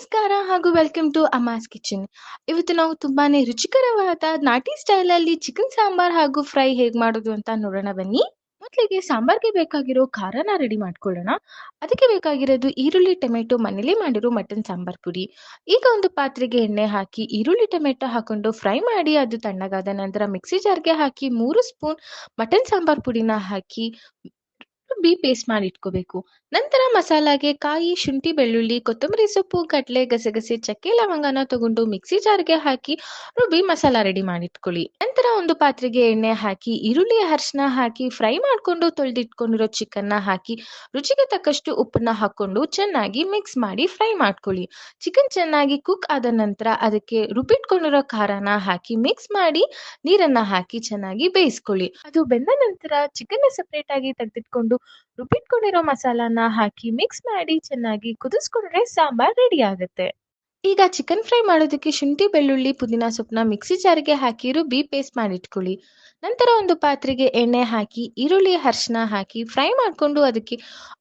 ನಮಸ್ಕಾರ ಹಾಗೂ welcome to ಅಮ್ಮಾಸ್ kitchen. ಇವತ್ತು ನಾವು ತುಂಬಾನೇ ರುಚಿಕರವಾದ ನಾಟಿ ಸ್ಟೈಲಲ್ಲಿ ಚಿಕನ್ ಸಾಂಬಾರ್ ಹಾಗೂ ಫ್ರೈ ಹೇಗೆ ಮಾಡೋದು ಅಂತ ನೋಡೋಣ ಬನ್ನಿ. ಮೊದಲಿಗೆ ಸಾಂಬಾರ್ಗೆ ಬೇಕಾಗಿರೋ ಖಾರನ ರೆಡಿ ಮಾಡ್ಕೊಳ್ಳೋಣ. ಅದಕ್ಕೆ ಬೇಕಾಗಿರೋದು ಈರುಳ್ಳಿ ಟೊಮೆಟೊ ಮನೇಲಿ ಮಾಡಿರೋ ಮಟನ್ ಸಾಂಬಾರ್ ಪುಡಿ. ಈಗ ಒಂದು ಪಾತ್ರೆಗೆ ಎಣ್ಣೆ ಹಾಕಿ ಈರುಳ್ಳಿ ಟೊಮೆಟೊ ಹಾಕೊಂಡು ಫ್ರೈ ಮಾಡಿ ಅದು ತಣ್ಣಗಾದ ನಂತರ ಮಿಕ್ಸಿ ಜಾರ್ಗೆ ಹಾಕಿ 3 ಸ್ಪೂನ್ ಮಟನ್ ಸಾಂಬಾರ್ ಪುಡಿನ ಹಾಕಿ ರುಬ್ಬಿ ಪೇಸ್ಟ್ ಮಾಡಿ ಇಟ್ಕೋಬೇಕು. ನಂತರ ಮಸಾಲಾಗೆ ಕಾಯಿ, ಶುಂಠಿ, ಬೆಳ್ಳುಳ್ಳಿ, ಕೊತ್ತಂಬರಿ ಸೊಪ್ಪು, ಕಡಲೆ, ಗಸಗಸೆ, ಚಕ್ಕೆ, ಲವಂಗನ ತಗೊಂಡು ಮಿಕ್ಸಿ ಜಾರ್ಗೆ ಹಾಕಿ ರುಬ್ಬಿ ಮಸಾಲ ರೆಡಿ ಮಾಡಿಟ್ಕೊಳ್ಳಿ. ನಂತರ ಒಂದು ಪಾತ್ರೆಗೆ ಎಣ್ಣೆ ಹಾಕಿ ಈರುಳ್ಳಿ, ಅರಿಶಿನ ಹಾಕಿ ಫ್ರೈ ಮಾಡ್ಕೊಂಡು ತೊಳೆದಿಟ್ಕೊಂಡಿರೋ ಚಿಕನ್ನ ಹಾಕಿ ರುಚಿಗೆ ತಕ್ಕಷ್ಟು ಉಪ್ಪನ್ನ ಹಾಕೊಂಡು ಚೆನ್ನಾಗಿ ಮಿಕ್ಸ್ ಮಾಡಿ ಫ್ರೈ ಮಾಡ್ಕೊಳ್ಳಿ. ಚಿಕನ್ ಚೆನ್ನಾಗಿ ಕುಕ್ ಆದ ನಂತರ ಅದಕ್ಕೆ ರುಬ್ಬಿಟ್ಕೊಂಡಿರೋ ಖಾರನ ಹಾಕಿ ಮಿಕ್ಸ್ ಮಾಡಿ ನೀರನ್ನ ಹಾಕಿ ಚೆನ್ನಾಗಿ ಬೇಯಿಸ್ಕೊಳ್ಳಿ. ಅದು ಬೆಂದ ನಂತರ ಚಿಕನ್ ಸೆಪರೇಟ್ ಆಗಿ ತೆಗೆದಿಟ್ಕೊಂಡು ರುಬ್ಬಿಟ್ಕೊಂಡಿರೋ ಮಸಾಲಾನ ಹಾಕಿ ಮಿಕ್ಸ್ ಮಾಡಿ ಚೆನ್ನಾಗಿ ಕುದಿಸ್ಕೊಂಡ್ರೆ ಸಾಂಬಾರ್ ರೆಡಿ ಆಗುತ್ತೆ. ಈಗ ಚಿಕನ್ ಫ್ರೈ ಮಾಡೋದಕ್ಕೆ ಶುಂಠಿ, ಬೆಳ್ಳುಳ್ಳಿ, ಪುದೀನ ಸೊಪ್ಪನ್ನ ಮಿಕ್ಸಿ ಜಾರ್ಗೆ ಹಾಕಿ ರುಬ್ಬಿ ಪೇಸ್ಟ್ ಮಾಡಿಟ್ಕೊಳ್ಳಿ. ನಂತರ ಒಂದು ಪಾತ್ರೆಗೆ ಎಣ್ಣೆ ಹಾಕಿ ಈರುಳ್ಳಿ, ಅರಿಶಿನ ಹಾಕಿ ಫ್ರೈ ಮಾಡಿಕೊಂಡು ಅದಕ್ಕೆ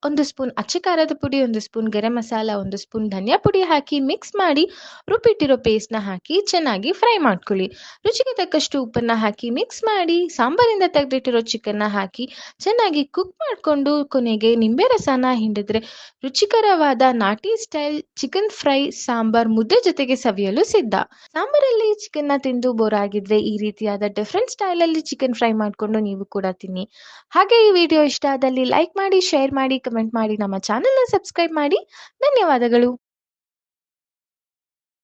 1 ಸ್ಪೂನ್ ಅಚ್ಚ ಖಾರದ ಪುಡಿ, 1 ಸ್ಪೂನ್ ಗರಂ ಮಸಾಲ, 1 ಸ್ಪೂನ್ ಧನಿಯಾ ಪುಡಿ ಹಾಕಿ ಮಿಕ್ಸ್ ಮಾಡಿ ರುಬ್ಬಿಟ್ಟಿರೋ ಪೇಸ್ಟ್ನ ಹಾಕಿ ಚೆನ್ನಾಗಿ ಫ್ರೈ ಮಾಡ್ಕೊಳ್ಳಿ. ರುಚಿಗೆ ತಕ್ಕಷ್ಟು ಉಪ್ಪನ್ನ ಹಾಕಿ ಮಿಕ್ಸ್ ಮಾಡಿ ಸಾಂಬಾರಿಂದ ತೆಗೆದಿಟ್ಟಿರೋ ಚಿಕನ್ನ ಹಾಕಿ ಚೆನ್ನಾಗಿ ಕುಕ್ ಮಾಡಿಕೊಂಡು ಕೊನೆಗೆ ನಿಂಬೆ ರಸನ ಹಿಂಡಿದ್ರೆ ರುಚಿಕರವಾದ ನಾಟಿ ಸ್ಟೈಲ್ ಚಿಕನ್ ಫ್ರೈ ಸಾಂಬಾರ್ ಮುದ್ದೆ ಜೊತೆಗೆ ಸವಿಯಲು ಸಿದ್ಧ. ಸಾಂಬಾರಲ್ಲಿ ಚಿಕನ್ನ ತಿಂದು ಬೋರ್ ಆಗಿದ್ರೆ ಈ ರೀತಿಯಾದ ಡಿಫ್ರೆಂಟ್ ಸ್ಟೈಲಲ್ಲಿ ಚಿಕನ್ ಫ್ರೈ ಮಾಡಿಕೊಂಡು ನೀವು ಕೂಡ ತಿನ್ನಿ. ಹಾಗೆ ಈ ವಿಡಿಯೋ ಇಷ್ಟ ಆದಲ್ಲಿ ಲೈಕ್ ಮಾಡಿ, ಶೇರ್ ಮಾಡಿ, ಕಮೆಂಟ್ ಮಾಡಿ, ನಮ್ಮ ಚಾನೆಲ್ನ ಸಬ್ಸ್ಕ್ರೈಬ್ ಮಾಡಿ. ಧನ್ಯವಾದಗಳು.